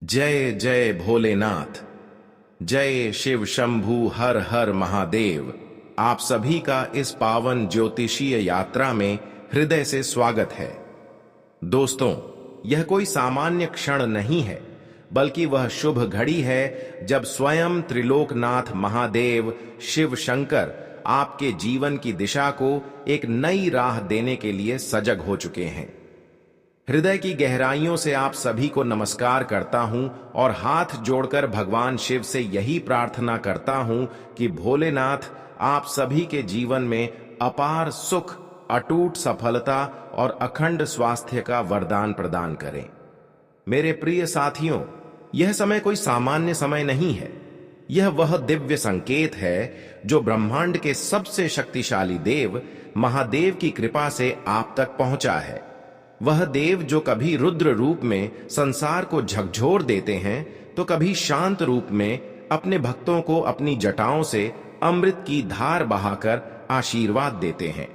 जय जय भोलेनाथ। जय शिव शंभू हर हर महादेव। आप सभी का इस पावन ज्योतिषीय यात्रा में हृदय से स्वागत है। दोस्तों, यह कोई सामान्य क्षण नहीं है, बल्कि वह शुभ घड़ी है जब स्वयं त्रिलोकनाथ महादेव शिव शंकर आपके जीवन की दिशा को एक नई राह देने के लिए सजग हो चुके हैं। हृदय की गहराइयों से आप सभी को नमस्कार करता हूं और हाथ जोड़कर भगवान शिव से यही प्रार्थना करता हूं कि भोलेनाथ आप सभी के जीवन में अपार सुख, अटूट सफलता और अखंड स्वास्थ्य का वरदान प्रदान करें। मेरे प्रिय साथियों, यह समय कोई सामान्य समय नहीं है। यह वह दिव्य संकेत है जो ब्रह्मांड के सबसे शक्तिशाली देव महादेव की कृपा से आप तक पहुंचा है। वह देव जो कभी रुद्र रूप में संसार को झकझोर देते हैं, तो कभी शांत रूप में अपने भक्तों को अपनी जटाओं से अमृत की धार बहाकर आशीर्वाद देते हैं।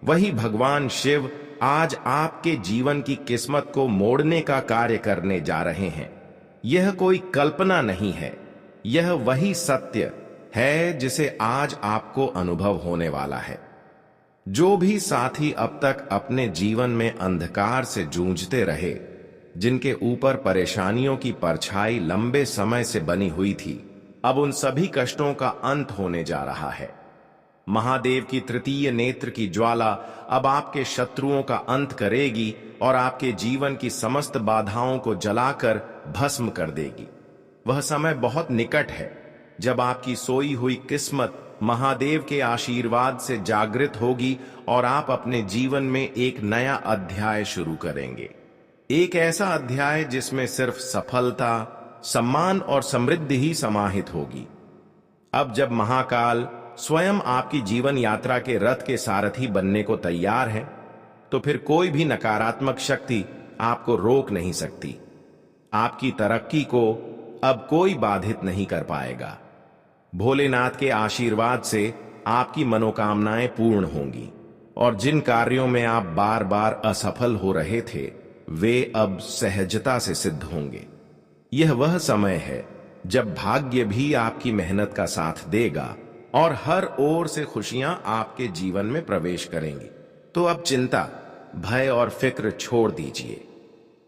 वही भगवान शिव आज आपके जीवन की किस्मत को मोड़ने का कार्य करने जा रहे हैं। यह कोई कल्पना नहीं है, यह वही सत्य है जिसे आज आपको अनुभव होने वाला है। जो भी साथी अब तक अपने जीवन में अंधकार से जूझते रहे, जिनके ऊपर परेशानियों की परछाई लंबे समय से बनी हुई थी, अब उन सभी कष्टों का अंत होने जा रहा है। महादेव की तृतीय नेत्र की ज्वाला अब आपके शत्रुओं का अंत करेगी और आपके जीवन की समस्त बाधाओं को जलाकर भस्म कर देगी। वह समय बहुत निकट है जब आपकी सोई हुई किस्मत महादेव के आशीर्वाद से जागृत होगी और आप अपने जीवन में एक नया अध्याय शुरू करेंगे। एक ऐसा अध्याय जिसमें सिर्फ सफलता, सम्मान और समृद्धि ही समाहित होगी। अब जब महाकाल स्वयं आपकी जीवन यात्रा के रथ के सारथी बनने को तैयार है, तो फिर कोई भी नकारात्मक शक्ति आपको रोक नहीं सकती। आपकी तरक्की को अब कोई बाधित नहीं कर पाएगा। भोलेनाथ के आशीर्वाद से आपकी मनोकामनाएं पूर्ण होंगी और जिन कार्यों में आप बार बार असफल हो रहे थे, वे अब सहजता से सिद्ध होंगे। यह वह समय है जब भाग्य भी आपकी मेहनत का साथ देगा और हर ओर से खुशियां आपके जीवन में प्रवेश करेंगी। तो अब चिंता, भय और फिक्र छोड़ दीजिए।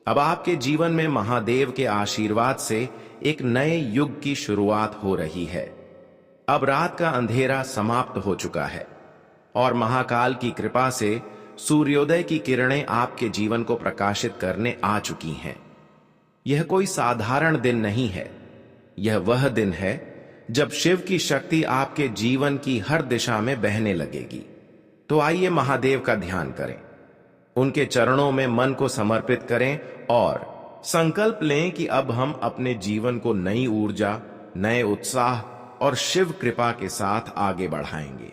अब आपके जीवन में महादेव के आशीर्वाद से एक नए युग की शुरुआत हो रही है। अब रात का अंधेरा समाप्त हो चुका है और महाकाल की कृपा से सूर्योदय की किरणें आपके जीवन को प्रकाशित करने आ चुकी हैं। यह कोई साधारण दिन नहीं है, यह वह दिन है जब शिव की शक्ति आपके जीवन की हर दिशा में बहने लगेगी। तो आइए महादेव का ध्यान करें, उनके चरणों में मन को समर्पित करें और संकल्प लें कि अब हम अपने जीवन को नई ऊर्जा, नए उत्साह और शिव कृपा के साथ आगे बढ़ाएंगे।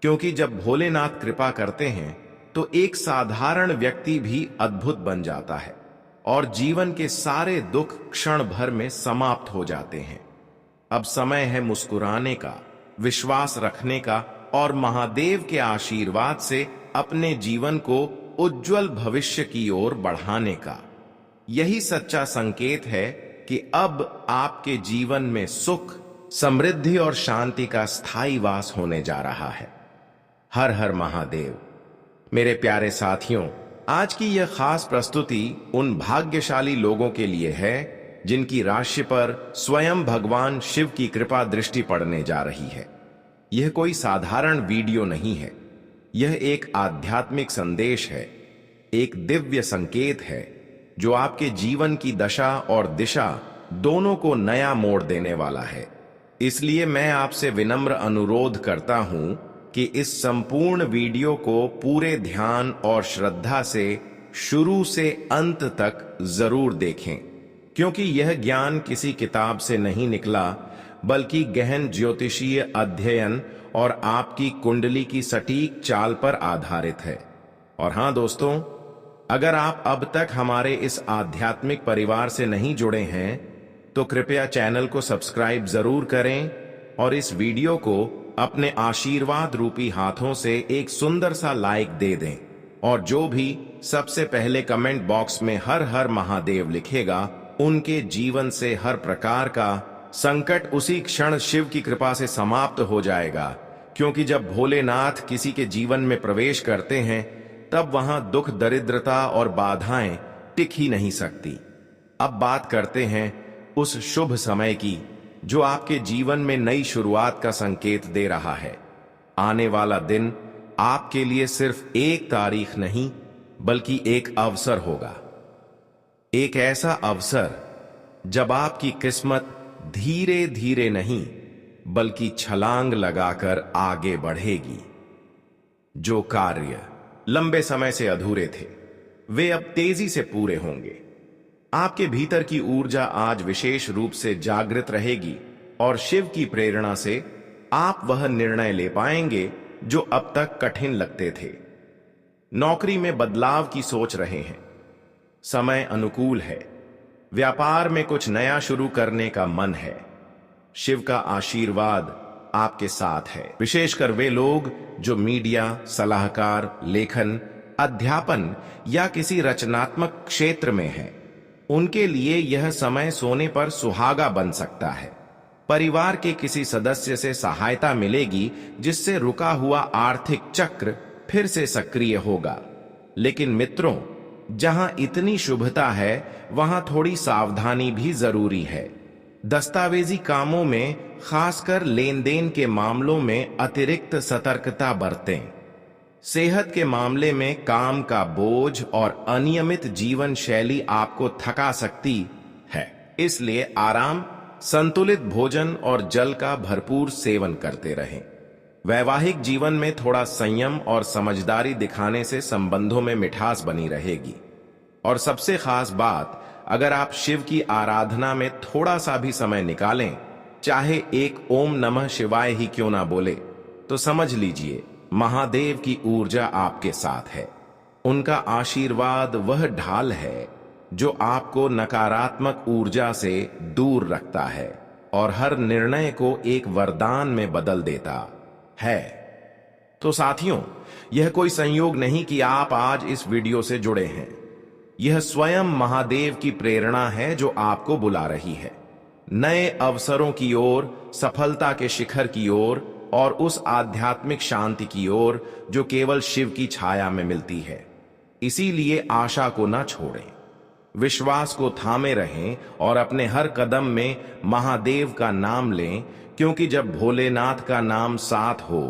क्योंकि जब भोलेनाथ कृपा करते हैं तो एक साधारण व्यक्ति भी अद्भुत बन जाता है और जीवन के सारे दुख क्षण भर में समाप्त हो जाते हैं। अब समय है मुस्कुराने का, विश्वास रखने का और महादेव के आशीर्वाद से अपने जीवन को उज्जवल भविष्य की ओर बढ़ाने का। यही सच्चा संकेत है कि अब आपके जीवन में सुख, समृद्धि और शांति का स्थायी वास होने जा रहा है। हर हर महादेव। मेरे प्यारे साथियों, आज की यह खास प्रस्तुति उन भाग्यशाली लोगों के लिए है जिनकी राशि पर स्वयं भगवान शिव की कृपा दृष्टि पड़ने जा रही है। यह कोई साधारण वीडियो नहीं है, यह एक आध्यात्मिक संदेश है, एक दिव्य संकेत है जो आपके जीवन की दशा और दिशा दोनों को नया मोड़ देने वाला है। इसलिए मैं आपसे विनम्र अनुरोध करता हूं कि इस संपूर्ण वीडियो को पूरे ध्यान और श्रद्धा से शुरू से अंत तक जरूर देखें, क्योंकि यह ज्ञान किसी किताब से नहीं निकला, बल्कि गहन ज्योतिषीय अध्ययन और आपकी कुंडली की सटीक चाल पर आधारित है। और हां दोस्तों, अगर आप अब तक हमारे इस आध्यात्मिक परिवार से नहीं जुड़े हैं, तो कृपया चैनल को सब्सक्राइब जरूर करें और इस वीडियो को अपने आशीर्वाद रूपी हाथों से एक सुंदर सा लाइक दे दें। और जो भी सबसे पहले कमेंट बॉक्स में हर हर महादेव लिखेगा, उनके जीवन से हर प्रकार का संकट उसी क्षण शिव की कृपा से समाप्त हो जाएगा, क्योंकि जब भोलेनाथ किसी के जीवन में प्रवेश करते हैं तब वहां दुख, दरिद्रता और बाधाएं टिक ही नहीं सकती। अब बात करते हैं उस शुभ समय की जो आपके जीवन में नई शुरुआत का संकेत दे रहा है। आने वाला दिन आपके लिए सिर्फ एक तारीख नहीं बल्कि एक अवसर होगा। एक ऐसा अवसर जब आपकी किस्मत धीरे धीरे नहीं बल्कि छलांग लगाकर आगे बढ़ेगी। जो कार्य लंबे समय से अधूरे थे वे अब तेजी से पूरे होंगे। आपके भीतर की ऊर्जा आज विशेष रूप से जागृत रहेगी और शिव की प्रेरणा से आप वह निर्णय ले पाएंगे जो अब तक कठिन लगते थे। नौकरी में बदलाव की सोच रहे हैं, समय अनुकूल है। व्यापार में कुछ नया शुरू करने का मन है। शिव का आशीर्वाद आपके साथ है। विशेषकर वे लोग जो मीडिया, सलाहकार, लेखन, अध्यापन या किसी रचनात्मक क्षेत्र में हैं, उनके लिए यह समय सोने पर सुहागा बन सकता है। परिवार के किसी सदस्य से सहायता मिलेगी जिससे रुका हुआ आर्थिक चक्र फिर से सक्रिय होगा। लेकिन मित्रों, जहां इतनी शुभता है वहां थोड़ी सावधानी भी जरूरी है। दस्तावेजी कामों में, खासकर लेन देन के मामलों में अतिरिक्त सतर्कता बरतें। सेहत के मामले में काम का बोझ और अनियमित जीवन शैली आपको थका सकती है, इसलिए आराम, संतुलित भोजन और जल का भरपूर सेवन करते रहें। वैवाहिक जीवन में थोड़ा संयम और समझदारी दिखाने से संबंधों में मिठास बनी रहेगी। और सबसे खास बात, अगर आप शिव की आराधना में थोड़ा सा भी समय निकालें, चाहे एक ओम नमः शिवाय ही क्यों ना बोले, तो समझ लीजिए महादेव की ऊर्जा आपके साथ है। उनका आशीर्वाद वह ढाल है जो आपको नकारात्मक ऊर्जा से दूर रखता है और हर निर्णय को एक वरदान में बदल देता है। तो साथियों, यह कोई संयोग नहीं कि आप आज इस वीडियो से जुड़े हैं। यह स्वयं महादेव की प्रेरणा है जो आपको बुला रही है, नए अवसरों की ओर, सफलता के शिखर की ओर और उस आध्यात्मिक शांति की ओर जो केवल शिव की छाया में मिलती है। इसीलिए आशा को न छोड़ें, विश्वास को थामे रहें और अपने हर कदम में महादेव का नाम लें, क्योंकि जब भोलेनाथ का नाम साथ हो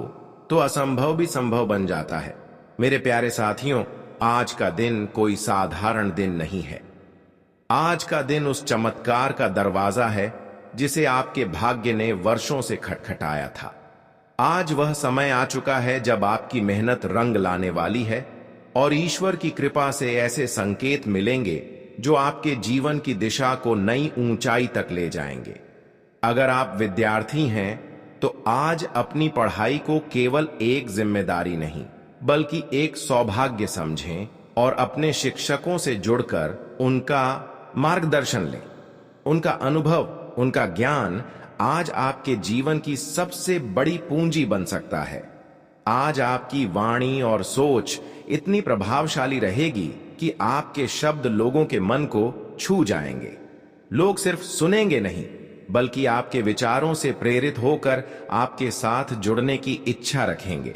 तो असंभव भी संभव बन जाता है। मेरे प्यारे साथियों, आज का दिन कोई साधारण दिन नहीं है। आज का दिन उस चमत्कार का दरवाजा है जिसे आपके भाग्य ने वर्षों से खटखटाया था। आज वह समय आ चुका है जब आपकी मेहनत रंग लाने वाली है और ईश्वर की कृपा से ऐसे संकेत मिलेंगे जो आपके जीवन की दिशा को नई ऊंचाई तक ले जाएंगे। अगर आप विद्यार्थी हैं तो आज अपनी पढ़ाई को केवल एक जिम्मेदारी नहीं बल्कि एक सौभाग्य समझें और अपने शिक्षकों से जुड़कर उनका मार्गदर्शन लें। उनका अनुभव, उनका ज्ञान आज आपके जीवन की सबसे बड़ी पूंजी बन सकता है। आज आपकी वाणी और सोच इतनी प्रभावशाली रहेगी कि आपके शब्द लोगों के मन को छू जाएंगे। लोग सिर्फ सुनेंगे नहीं बल्कि आपके विचारों से प्रेरित होकर आपके साथ जुड़ने की इच्छा रखेंगे।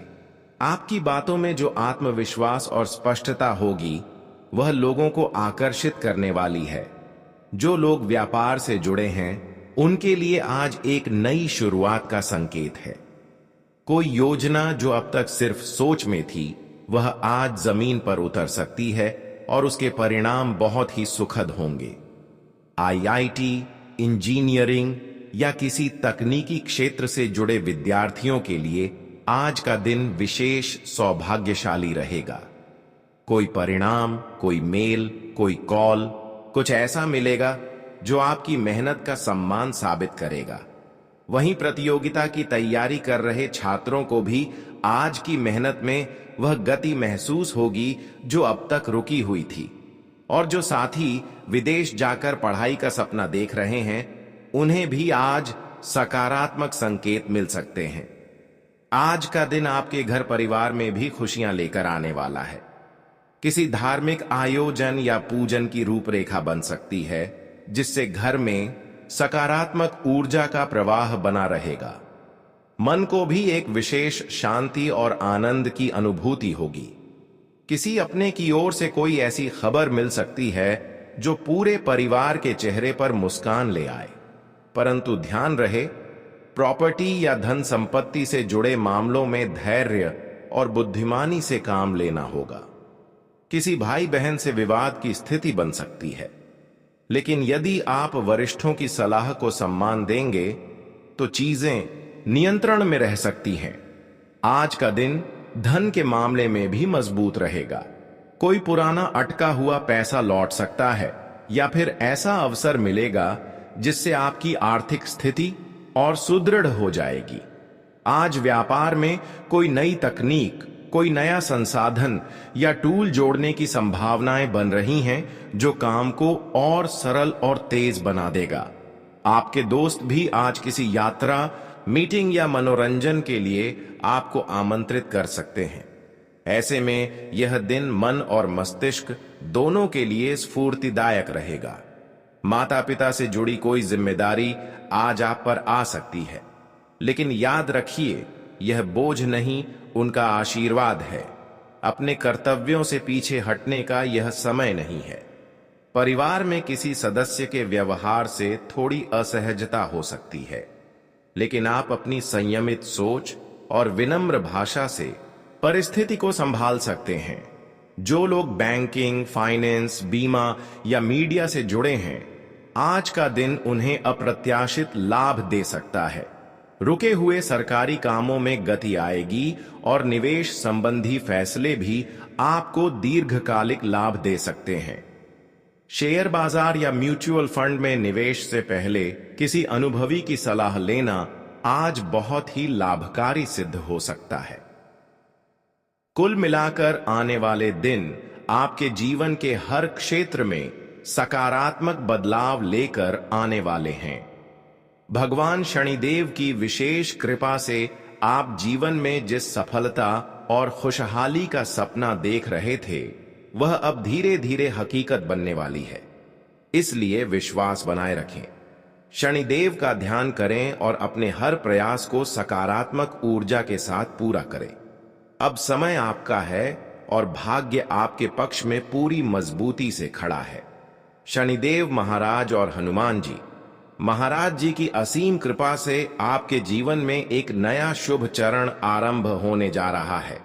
आपकी बातों में जो आत्मविश्वास और स्पष्टता होगी वह लोगों को आकर्षित करने वाली है। जो लोग व्यापार से जुड़े हैं उनके लिए आज एक नई शुरुआत का संकेत है। कोई योजना जो अब तक सिर्फ सोच में थी वह आज जमीन पर उतर सकती है और उसके परिणाम बहुत ही सुखद होंगे। आईआईटी, इंजीनियरिंग या किसी तकनीकी क्षेत्र से जुड़े विद्यार्थियों के लिए आज का दिन विशेष सौभाग्यशाली रहेगा। कोई परिणाम, कोई मेल, कोई कॉल, कुछ ऐसा मिलेगा जो आपकी मेहनत का सम्मान साबित करेगा। वहीं प्रतियोगिता की तैयारी कर रहे छात्रों को भी आज की मेहनत में वह गति महसूस होगी जो अब तक रुकी हुई थी। और जो साथी विदेश जाकर पढ़ाई का सपना देख रहे हैं उन्हें भी आज सकारात्मक संकेत मिल सकते हैं। आज का दिन आपके घर परिवार में भी खुशियां लेकर आने वाला है। किसी धार्मिक आयोजन या पूजन की रूपरेखा बन सकती है जिससे घर में सकारात्मक ऊर्जा का प्रवाह बना रहेगा। मन को भी एक विशेष शांति और आनंद की अनुभूति होगी। किसी अपने की ओर से कोई ऐसी खबर मिल सकती है जो पूरे परिवार के चेहरे पर मुस्कान ले आए। परंतु ध्यान रहे, प्रॉपर्टी या धन संपत्ति से जुड़े मामलों में धैर्य और बुद्धिमानी से काम लेना होगा। किसी भाई बहन से विवाद की स्थिति बन सकती है, लेकिन यदि आप वरिष्ठों की सलाह को सम्मान देंगे तो चीजें नियंत्रण में रह सकती हैं। आज का दिन धन के मामले में भी मजबूत रहेगा। कोई पुराना अटका हुआ पैसा लौट सकता है या फिर ऐसा अवसर मिलेगा जिससे आपकी आर्थिक स्थिति और सुदृढ़ हो जाएगी। आज व्यापार में कोई नई तकनीक, कोई नया संसाधन या टूल जोड़ने की संभावनाएं बन रही हैं जो काम को और सरल और तेज बना देगा। आपके दोस्त भी आज किसी यात्रा, मीटिंग या मनोरंजन के लिए आपको आमंत्रित कर सकते हैं। ऐसे में यह दिन मन और मस्तिष्क दोनों के लिए स्फूर्तिदायक रहेगा। माता पिता से जुड़ी कोई जिम्मेदारी आज आप पर आ सकती है, लेकिन याद रखिए, यह बोझ नहीं, उनका आशीर्वाद है। अपने कर्तव्यों से पीछे हटने का यह समय नहीं है। परिवार में किसी सदस्य के व्यवहार से थोड़ी असहजता हो सकती है, लेकिन आप अपनी संयमित सोच और विनम्र भाषा से परिस्थिति को संभाल सकते हैं। जो लोग बैंकिंग, फाइनेंस, बीमा या मीडिया से जुड़े हैं, आज का दिन उन्हें अप्रत्याशित लाभ दे सकता है। रुके हुए सरकारी कामों में गति आएगी और निवेश संबंधी फैसले भी आपको दीर्घकालिक लाभ दे सकते हैं। शेयर बाजार या म्यूचुअल फंड में निवेश से पहले किसी अनुभवी की सलाह लेना आज बहुत ही लाभकारी सिद्ध हो सकता है। कुल मिलाकर आने वाले दिन आपके जीवन के हर क्षेत्र में सकारात्मक बदलाव लेकर आने वाले हैं। भगवान शनिदेव की विशेष कृपा से आप जीवन में जिस सफलता और खुशहाली का सपना देख रहे थे, वह अब धीरे धीरे हकीकत बनने वाली है। इसलिए विश्वास बनाए रखें, शनिदेव का ध्यान करें और अपने हर प्रयास को सकारात्मक ऊर्जा के साथ पूरा करें। अब समय आपका है और भाग्य आपके पक्ष में पूरी मजबूती से खड़ा है। शनिदेव महाराज और हनुमान जी महाराज जी की असीम कृपा से आपके जीवन में एक नया शुभ चरण आरंभ होने जा रहा है।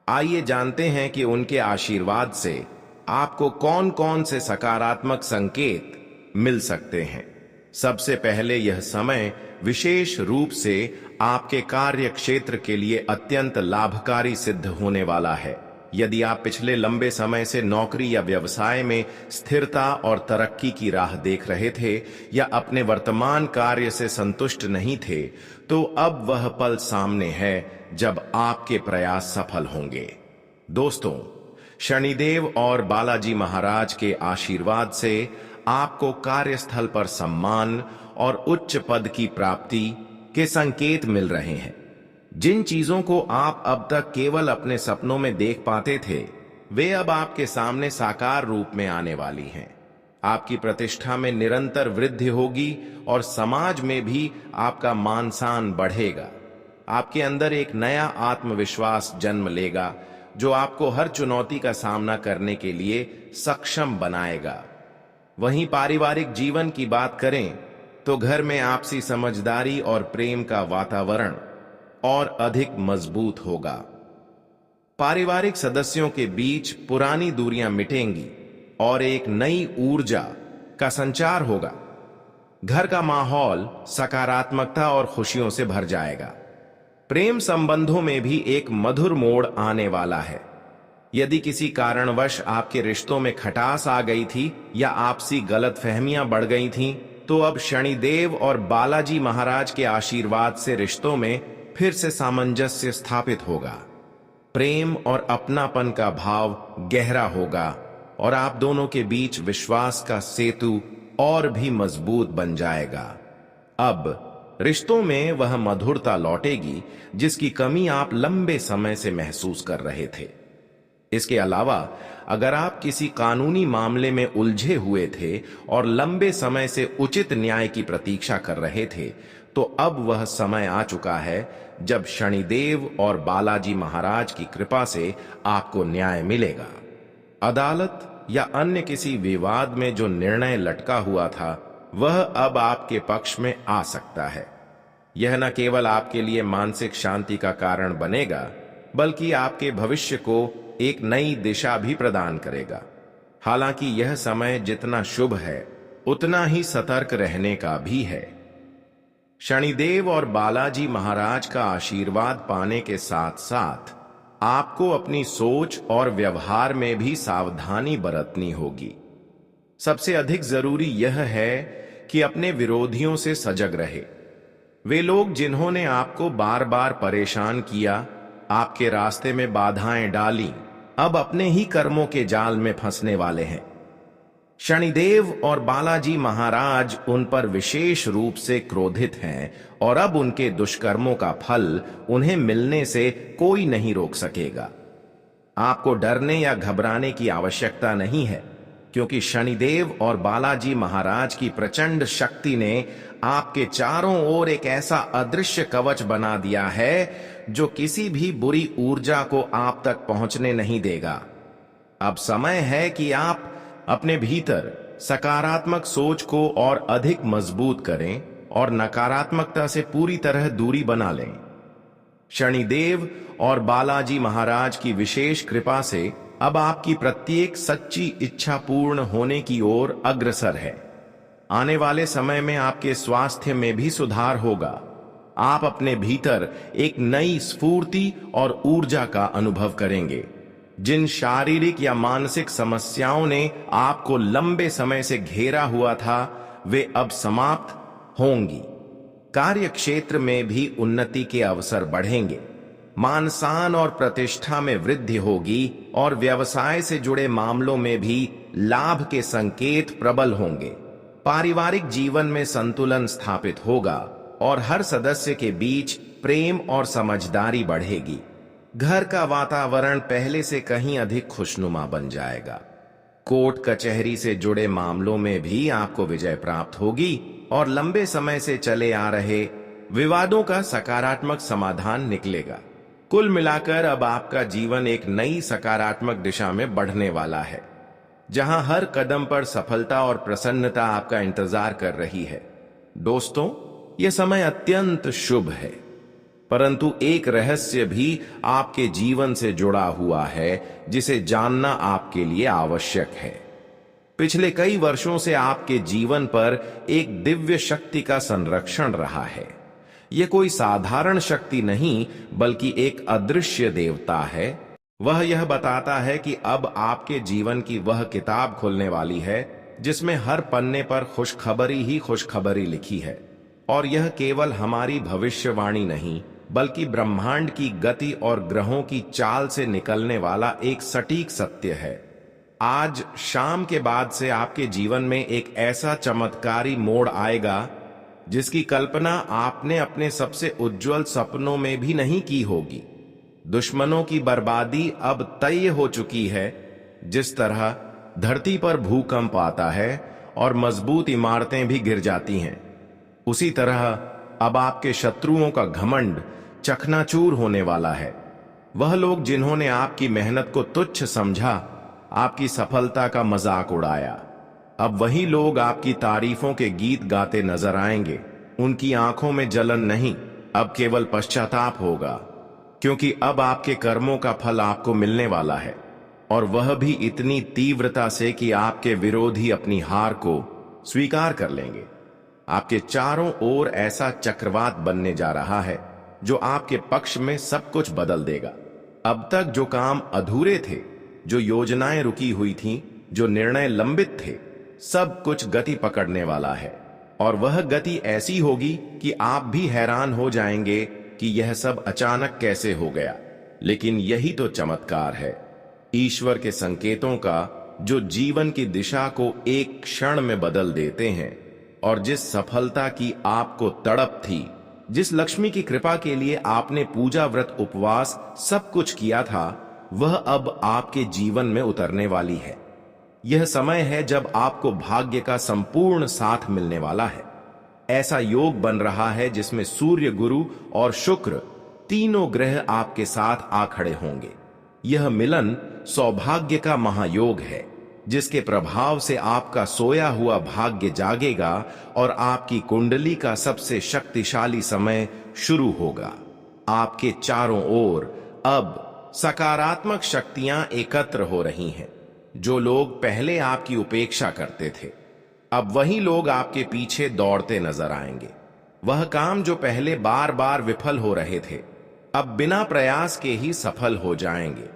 आइए जानते हैं कि उनके आशीर्वाद से आपको कौन कौन से सकारात्मक संकेत मिल सकते हैं। सबसे पहले, यह समय विशेष रूप से आपके कार्य क्षेत्र के लिए अत्यंत लाभकारी सिद्ध होने वाला है। यदि आप पिछले लंबे समय से नौकरी या व्यवसाय में स्थिरता और तरक्की की राह देख रहे थे या अपने वर्तमान कार्य से संतुष्ट नहीं थे, तो अब वह पल सामने है जब आपके प्रयास सफल होंगे। दोस्तों, शनिदेव और बालाजी महाराज के आशीर्वाद से आपको कार्यस्थल पर सम्मान और उच्च पद की प्राप्ति के संकेत मिल रहे हैं। जिन चीजों को आप अब तक केवल अपने सपनों में देख पाते थे, वे अब आपके सामने साकार रूप में आने वाली हैं। आपकी प्रतिष्ठा में निरंतर वृद्धि होगी और समाज में भी आपका मान सम्मान बढ़ेगा। आपके अंदर एक नया आत्मविश्वास जन्म लेगा जो आपको हर चुनौती का सामना करने के लिए सक्षम बनाएगा। वहीं पारिवारिक जीवन की बात करें तो घर में आपसी समझदारी और प्रेम का वातावरण और अधिक मजबूत होगा। पारिवारिक सदस्यों के बीच पुरानी दूरियां मिटेंगी और एक नई ऊर्जा का संचार होगा। घर का माहौल सकारात्मकता और खुशियों से भर जाएगा। प्रेम संबंधों में भी एक मधुर मोड़ आने वाला है। यदि किसी कारणवश आपके रिश्तों में खटास आ गई थी या आपसी गलतफहमियां बढ़ गई थीं, तो अब शनिदेव और बालाजी महाराज के आशीर्वाद से रिश्तों में फिर से सामंजस्य स्थापित होगा। प्रेम और अपनापन का भाव गहरा होगा और आप दोनों के बीच विश्वास का सेतु और भी मजबूत बन जाएगा। अब रिश्तों में वह मधुरता लौटेगी जिसकी कमी आप लंबे समय से महसूस कर रहे थे। इसके अलावा अगर आप किसी कानूनी मामले में उलझे हुए थे और लंबे समय से उचित न्याय की प्रतीक्षा कर रहे थे, तो अब वह समय आ चुका है जब शनिदेव और बालाजी महाराज की कृपा से आपको न्याय मिलेगा। अदालत या अन्य किसी विवाद में जो निर्णय लटका हुआ था, वह अब आपके पक्ष में आ सकता है। यह न केवल आपके लिए मानसिक शांति का कारण बनेगा, बल्कि आपके भविष्य को एक नई दिशा भी प्रदान करेगा। हालांकि यह समय जितना शुभ है, उतना ही सतर्क रहने का भी है। शनिदेव और बालाजी महाराज का आशीर्वाद पाने के साथ साथ आपको अपनी सोच और व्यवहार में भी सावधानी बरतनी होगी। सबसे अधिक जरूरी यह है कि अपने विरोधियों से सजग रहे। वे लोग जिन्होंने आपको बार बार परेशान किया, आपके रास्ते में बाधाएं डाली, अब अपने ही कर्मों के जाल में फंसने वाले हैं। शनिदेव और बालाजी महाराज उन पर विशेष रूप से क्रोधित हैं और अब उनके दुष्कर्मों का फल उन्हें मिलने से कोई नहीं रोक सकेगा। आपको डरने या घबराने की आवश्यकता नहीं है, क्योंकि शनिदेव और बालाजी महाराज की प्रचंड शक्ति ने आपके चारों ओर एक ऐसा अदृश्य कवच बना दिया है जो किसी भी बुरी ऊर्जा को आप तक पहुंचने नहीं देगा। अब समय है कि आप अपने भीतर सकारात्मक सोच को और अधिक मजबूत करें और नकारात्मकता से पूरी तरह दूरी बना लें। शनिदेव और बालाजी महाराज की विशेष कृपा से अब आपकी प्रत्येक सच्ची इच्छा पूर्ण होने की ओर अग्रसर है। आने वाले समय में आपके स्वास्थ्य में भी सुधार होगा। आप अपने भीतर एक नई स्फूर्ति और ऊर्जा का अनुभव करेंगे। जिन शारीरिक या मानसिक समस्याओं ने आपको लंबे समय से घेरा हुआ था, वे अब समाप्त होंगी। कार्य क्षेत्र में भी उन्नति के अवसर बढ़ेंगे। मान सम्मान और प्रतिष्ठा में वृद्धि होगी और व्यवसाय से जुड़े मामलों में भी लाभ के संकेत प्रबल होंगे। पारिवारिक जीवन में संतुलन स्थापित होगा और हर सदस्य के बीच प्रेम और समझदारी बढ़ेगी। घर का वातावरण पहले से कहीं अधिक खुशनुमा बन जाएगा। कोर्ट कचहरी से जुड़े मामलों में भी आपको विजय प्राप्त होगी और लंबे समय से चले आ रहे विवादों का सकारात्मक समाधान निकलेगा। कुल मिलाकर अब आपका जीवन एक नई सकारात्मक दिशा में बढ़ने वाला है, जहां हर कदम पर सफलता और प्रसन्नता आपका इंतजार कर रही है। दोस्तों, यह समय अत्यंत शुभ है, परंतु एक रहस्य भी आपके जीवन से जुड़ा हुआ है जिसे जानना आपके लिए आवश्यक है। पिछले कई वर्षों से आपके जीवन पर एक दिव्य शक्ति का संरक्षण रहा है। यह कोई साधारण शक्ति नहीं, बल्कि एक अदृश्य देवता है। वह यह बताता है कि अब आपके जीवन की वह किताब खुलने वाली है जिसमें हर पन्ने पर खुशखबरी ही खुशखबरी लिखी है। और यह केवल हमारी भविष्यवाणी नहीं, बल्कि ब्रह्मांड की गति और ग्रहों की चाल से निकलने वाला एक सटीक सत्य है। आज शाम के बाद से आपके जीवन में एक ऐसा चमत्कारी मोड़ आएगा जिसकी कल्पना आपने अपने सबसे उज्जवल सपनों में भी नहीं की होगी। दुश्मनों की बर्बादी अब तय हो चुकी है। जिस तरह धरती पर भूकंप आता है और मजबूत इमारतें भी गिर जाती हैं, उसी तरह अब आपके शत्रुओं का घमंड चकनाचूर होने वाला है। वह लोग जिन्होंने आपकी मेहनत को तुच्छ समझा, आपकी सफलता का मजाक उड़ाया, अब वही लोग आपकी तारीफों के गीत गाते नजर आएंगे। उनकी आंखों में जलन नहीं, अब केवल पश्चाताप होगा, क्योंकि अब आपके कर्मों का फल आपको मिलने वाला है, और वह भी इतनी तीव्रता से कि आपके विरोधी अपनी हार को स्वीकार कर लेंगे। आपके चारों ओर ऐसा चक्रवात बनने जा रहा है जो आपके पक्ष में सब कुछ बदल देगा। अब तक जो काम अधूरे थे, जो योजनाएं रुकी हुई थीं, जो निर्णय लंबित थे, सब कुछ गति पकड़ने वाला है। और वह गति ऐसी होगी कि आप भी हैरान हो जाएंगे कि यह सब अचानक कैसे हो गया। लेकिन यही तो चमत्कार है, ईश्वर के संकेतों का, जो जीवन की दिशा को एक क्षण में बदल देते हैं। और जिस सफलता की आपको तड़प थी, जिस लक्ष्मी की कृपा के लिए आपने पूजा व्रत उपवास सब कुछ किया था, वह अब आपके जीवन में उतरने वाली है। यह समय है जब आपको भाग्य का संपूर्ण साथ मिलने वाला है। ऐसा योग बन रहा है जिसमें सूर्य, गुरु और शुक्र तीनों ग्रह आपके साथ आ खड़े होंगे। यह मिलन सौभाग्य का महायोग है, जिसके प्रभाव से आपका सोया हुआ भाग्य जागेगा और आपकी कुंडली का सबसे शक्तिशाली समय शुरू होगा। आपके चारों ओर अब सकारात्मक शक्तियां एकत्र हो रही हैं। जो लोग पहले आपकी उपेक्षा करते थे, अब वही लोग आपके पीछे दौड़ते नजर आएंगे। वह काम जो पहले बार बार विफल हो रहे थे, अब बिना प्रयास के ही सफल हो जाएंगे।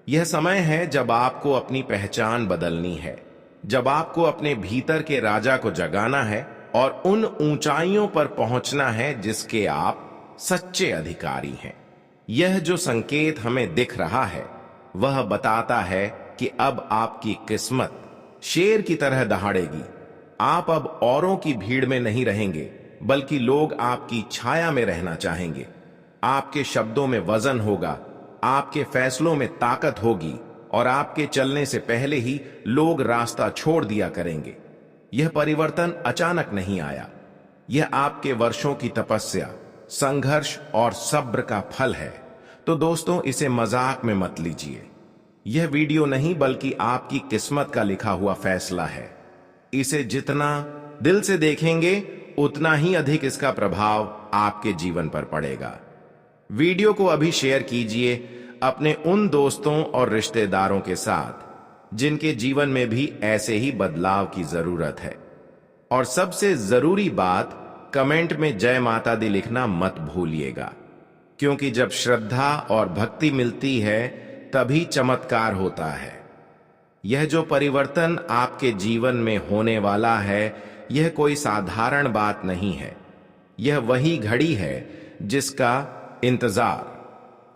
यह समय है जब आपको अपनी पहचान बदलनी है, जब आपको अपने भीतर के राजा को जगाना है और उन ऊंचाइयों पर पहुंचना है जिसके आप सच्चे अधिकारी हैं। यह जो संकेत हमें दिख रहा है, वह बताता है कि अब आपकी किस्मत शेर की तरह दहाड़ेगी। आप अब औरों की भीड़ में नहीं रहेंगे, बल्कि लोग आपकी छाया में रहना चाहेंगे। आपके शब्दों में वजन होगा, आपके फैसलों में ताकत होगी और आपके चलने से पहले ही लोग रास्ता छोड़ दिया करेंगे। यह परिवर्तन अचानक नहीं आया, यह आपके वर्षों की तपस्या, संघर्ष और सब्र का फल है। तो दोस्तों, इसे मजाक में मत लीजिए। यह वीडियो नहीं बल्कि आपकी किस्मत का लिखा हुआ फैसला है। इसे जितना दिल से देखेंगे, उतना ही अधिक इसका प्रभाव आपके जीवन पर पड़ेगा। वीडियो को अभी शेयर कीजिए अपने उन दोस्तों और रिश्तेदारों के साथ जिनके जीवन में भी ऐसे ही बदलाव की जरूरत है। और सबसे जरूरी बात, कमेंट में जय माता दी लिखना मत भूलिएगा, क्योंकि जब श्रद्धा और भक्ति मिलती है तभी चमत्कार होता है। यह जो परिवर्तन आपके जीवन में होने वाला है, यह कोई साधारण बात नहीं है। यह वही घड़ी है जिसका इंतजार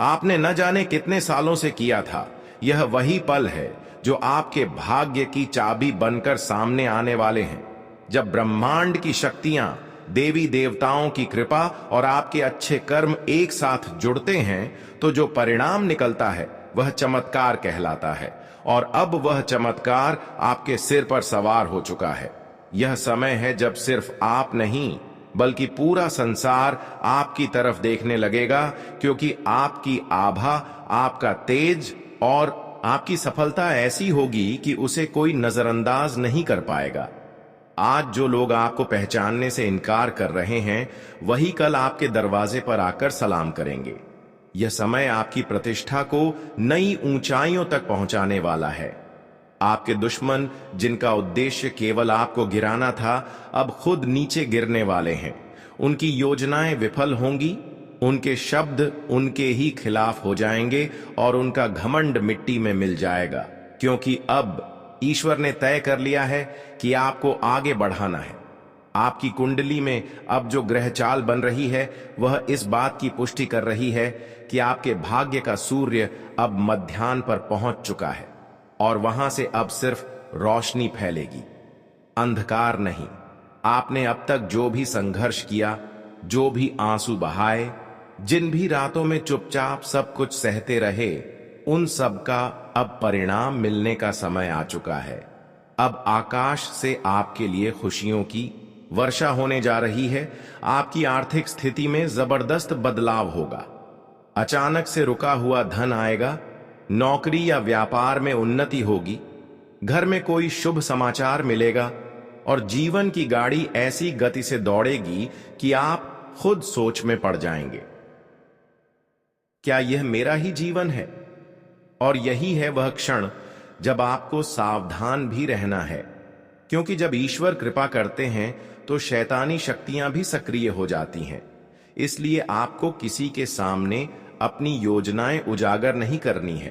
आपने न जाने कितने सालों से किया था। यह वही पल है जो आपके भाग्य की चाबी बनकर सामने आने वाले हैं। जब ब्रह्मांड की शक्तियां, देवी देवताओं की कृपा और आपके अच्छे कर्म एक साथ जुड़ते हैं, तो जो परिणाम निकलता है वह चमत्कार कहलाता है। और अब वह चमत्कार आपके सिर पर सवार हो चुका है। यह समय है जब सिर्फ आप नहीं, बल्कि पूरा संसार आपकी तरफ देखने लगेगा, क्योंकि आपकी आभा, आपका तेज और आपकी सफलता ऐसी होगी कि उसे कोई नजरअंदाज नहीं कर पाएगा। आज जो लोग आपको पहचानने से इनकार कर रहे हैं, वही कल आपके दरवाजे पर आकर सलाम करेंगे। यह समय आपकी प्रतिष्ठा को नई ऊंचाइयों तक पहुंचाने वाला है। आपके दुश्मन, जिनका उद्देश्य केवल आपको गिराना था, अब खुद नीचे गिरने वाले हैं। उनकी योजनाएं विफल होंगी, उनके शब्द उनके ही खिलाफ हो जाएंगे और उनका घमंड मिट्टी में मिल जाएगा, क्योंकि अब ईश्वर ने तय कर लिया है कि आपको आगे बढ़ाना है। आपकी कुंडली में अब जो ग्रह चाल बन रही है, वह इस बात की पुष्टि कर रही है कि आपके भाग्य का सूर्य अब मध्याह्न पर पहुंच चुका है और वहां से अब सिर्फ रोशनी फैलेगी, अंधकार नहीं। आपने अब तक जो भी संघर्ष किया, जो भी आंसू बहाए, जिन भी रातों में चुपचाप सब कुछ सहते रहे, उन सब का अब परिणाम मिलने का समय आ चुका है। अब आकाश से आपके लिए खुशियों की वर्षा होने जा रही है। आपकी आर्थिक स्थिति में जबरदस्त बदलाव होगा। अचानक से रुका हुआ धन आएगा, नौकरी या व्यापार में उन्नति होगी, घर में कोई शुभ समाचार मिलेगा और जीवन की गाड़ी ऐसी गति से दौड़ेगी कि आप खुद सोच में पड़ जाएंगे, क्या यह मेरा ही जीवन है? और यही है वह क्षण जब आपको सावधान भी रहना है, क्योंकि जब ईश्वर कृपा करते हैं तो शैतानी शक्तियां भी सक्रिय हो जाती हैं। इसलिए आपको किसी के सामने अपनी योजनाएं उजागर नहीं करनी है।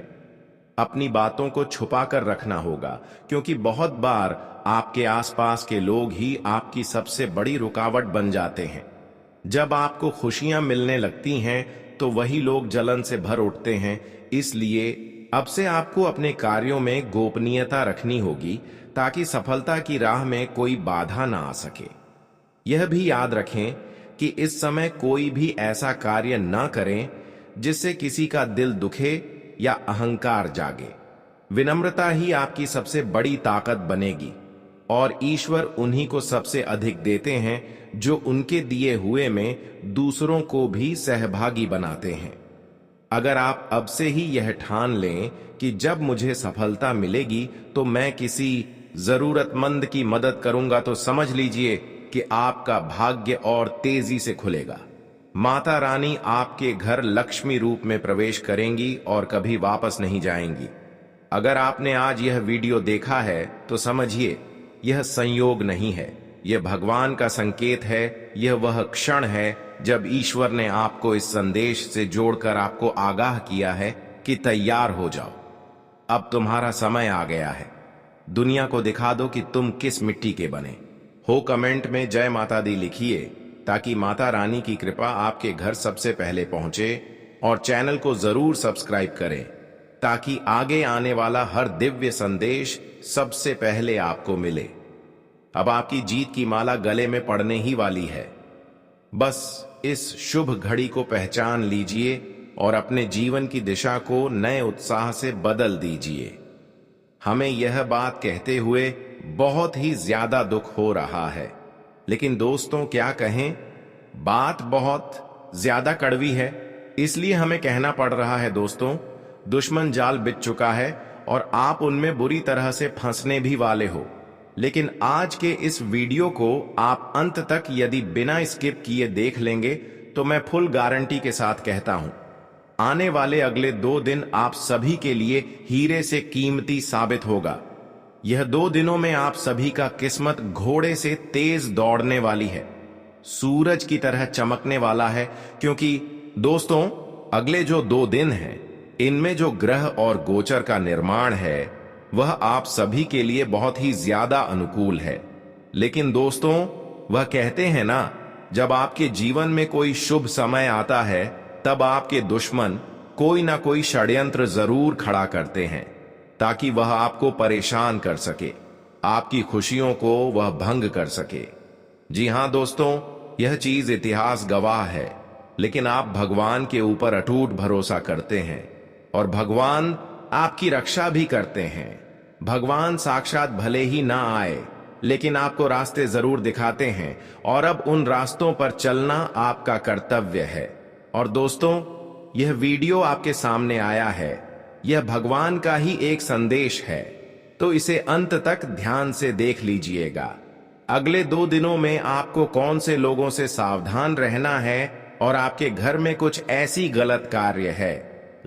अपनी बातों को छुपा कर रखना होगा, क्योंकि बहुत बार आपके आसपास के लोग ही आपकी सबसे बड़ी रुकावट बन जाते हैं। जब आपको खुशियां मिलने लगती हैं तो वही लोग जलन से भर उठते हैं। इसलिए अब से आपको अपने कार्यों में गोपनीयता रखनी होगी, ताकि सफलता की राह में कोई बाधा ना आ सके। यह भी याद रखें कि इस समय कोई भी ऐसा कार्य ना करें जिससे किसी का दिल दुखे या अहंकार जागे। विनम्रता ही आपकी सबसे बड़ी ताकत बनेगी और ईश्वर उन्हीं को सबसे अधिक देते हैं जो उनके दिए हुए में दूसरों को भी सहभागी बनाते हैं। अगर आप अब से ही यह ठान लें कि जब मुझे सफलता मिलेगी तो मैं किसी जरूरतमंद की मदद करूंगा, तो समझ लीजिए कि आपका भाग्य और तेजी से खुलेगा। माता रानी आपके घर लक्ष्मी रूप में प्रवेश करेंगी और कभी वापस नहीं जाएंगी। अगर आपने आज यह वीडियो देखा है तो समझिए यह संयोग नहीं है, यह भगवान का संकेत है। यह वह क्षण है जब ईश्वर ने आपको इस संदेश से जोड़कर आपको आगाह किया है कि तैयार हो जाओ, अब तुम्हारा समय आ गया है। दुनिया को दिखा दो कि तुम किस मिट्टी के बने हो। कमेंट में जय माता दी लिखिए ताकि माता रानी की कृपा आपके घर सबसे पहले पहुंचे, और चैनल को जरूर सब्सक्राइब करें ताकि आगे आने वाला हर दिव्य संदेश सबसे पहले आपको मिले। अब आपकी जीत की माला गले में पड़ने ही वाली है। बस इस शुभ घड़ी को पहचान लीजिए और अपने जीवन की दिशा को नए उत्साह से बदल दीजिए। हमें यह बात कहते हुए बहुत ही ज्यादा दुख हो रहा है, लेकिन दोस्तों क्या कहें, बात बहुत ज्यादा कड़वी है, इसलिए हमें कहना पड़ रहा है। दोस्तों, दुश्मन जाल बिछ चुका है और आप उनमें बुरी तरह से फंसने भी वाले हो। लेकिन आज के इस वीडियो को आप अंत तक यदि बिना स्किप किए देख लेंगे तो मैं फुल गारंटी के साथ कहता हूं, आने वाले अगले 2 दिन आप सभी के लिए हीरे से कीमती साबित होगा। यह 2 दिनों में आप सभी का किस्मत घोड़े से तेज दौड़ने वाली है, सूरज की तरह चमकने वाला है। क्योंकि दोस्तों, अगले जो 2 दिन हैं, इनमें जो ग्रह और गोचर का निर्माण है वह आप सभी के लिए बहुत ही ज्यादा अनुकूल है। लेकिन दोस्तों, वह कहते हैं ना, जब आपके जीवन में कोई शुभ समय आता है तब आपके दुश्मन कोई ना कोई षड्यंत्र जरूर खड़ा करते हैं ताकि वह आपको परेशान कर सके, आपकी खुशियों को वह भंग कर सके। जी हां दोस्तों, यह चीज इतिहास गवाह है। लेकिन आप भगवान के ऊपर अटूट भरोसा करते हैं और भगवान आपकी रक्षा भी करते हैं। भगवान साक्षात भले ही ना आए, लेकिन आपको रास्ते जरूर दिखाते हैं और अब उन रास्तों पर चलना आपका कर्तव्य है। और दोस्तों, यह वीडियो आपके सामने आया है, यह भगवान का ही एक संदेश है, तो इसे अंत तक ध्यान से देख लीजिएगा। अगले 2 दिनों में आपको कौन से लोगों से सावधान रहना है और आपके घर में कुछ ऐसी गलत कार्य है,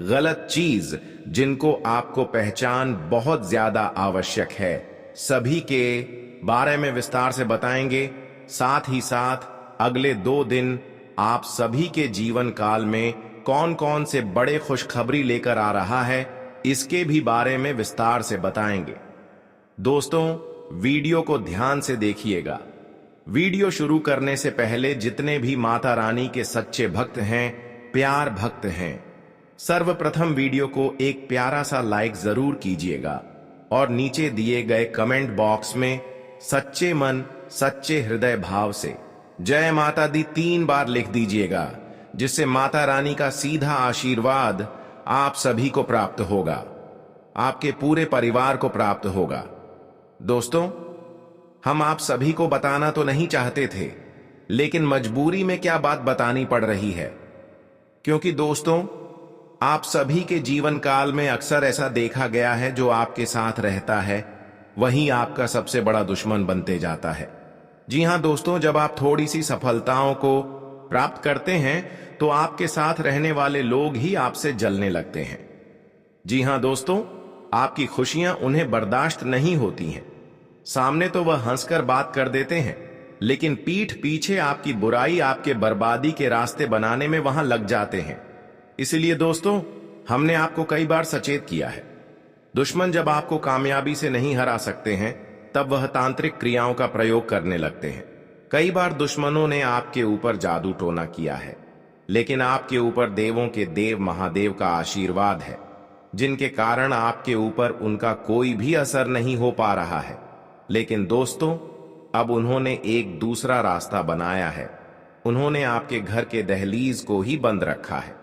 गलत चीज जिनको आपको पहचान बहुत ज्यादा आवश्यक है, सभी के बारे में विस्तार से बताएंगे। साथ ही साथ अगले 2 दिन आप सभी के जीवन काल में कौन कौन से बड़े खुशखबरी लेकर आ रहा है, इसके भी बारे में विस्तार से बताएंगे। दोस्तों, वीडियो को ध्यान से देखिएगा। वीडियो शुरू करने से पहले जितने भी माता रानी के सच्चे भक्त हैं, प्यार भक्त हैं, सर्वप्रथम वीडियो को एक प्यारा सा लाइक जरूर कीजिएगा और नीचे दिए गए कमेंट बॉक्स में सच्चे मन सच्चे हृदय भाव से जय माता दी 3 बार लिख दीजिएगा, जिससे माता रानी का सीधा आशीर्वाद आप सभी को प्राप्त होगा, आपके पूरे परिवार को प्राप्त होगा। दोस्तों, हम आप सभी को बताना तो नहीं चाहते थे, लेकिन मजबूरी में क्या बात बतानी पड़ रही है। क्योंकि दोस्तों, आप सभी के जीवन काल में अक्सर ऐसा देखा गया है, जो आपके साथ रहता है वही आपका सबसे बड़ा दुश्मन बनते जाता है। जी हां दोस्तों, जब आप थोड़ी सी सफलताओं को प्राप्त करते हैं तो आपके साथ रहने वाले लोग ही आपसे जलने लगते हैं। जी हां दोस्तों, आपकी खुशियां उन्हें बर्दाश्त नहीं होती हैं। सामने तो वह हंसकर बात कर देते हैं, लेकिन पीठ पीछे आपकी बुराई, आपके बर्बादी के रास्ते बनाने में वहां लग जाते हैं। इसलिए दोस्तों, हमने आपको कई बार सचेत किया है, दुश्मन जब आपको कामयाबी से नहीं हरा सकते हैं तब वह तांत्रिक क्रियाओं का प्रयोग करने लगते हैं। कई बार दुश्मनों ने आपके ऊपर जादू टोना किया है, लेकिन आपके ऊपर देवों के देव महादेव का आशीर्वाद है, जिनके कारण आपके ऊपर उनका कोई भी असर नहीं हो पा रहा है। लेकिन दोस्तों, अब उन्होंने एक दूसरा रास्ता बनाया है। उन्होंने आपके घर के दहलीज को ही बंद रखा है।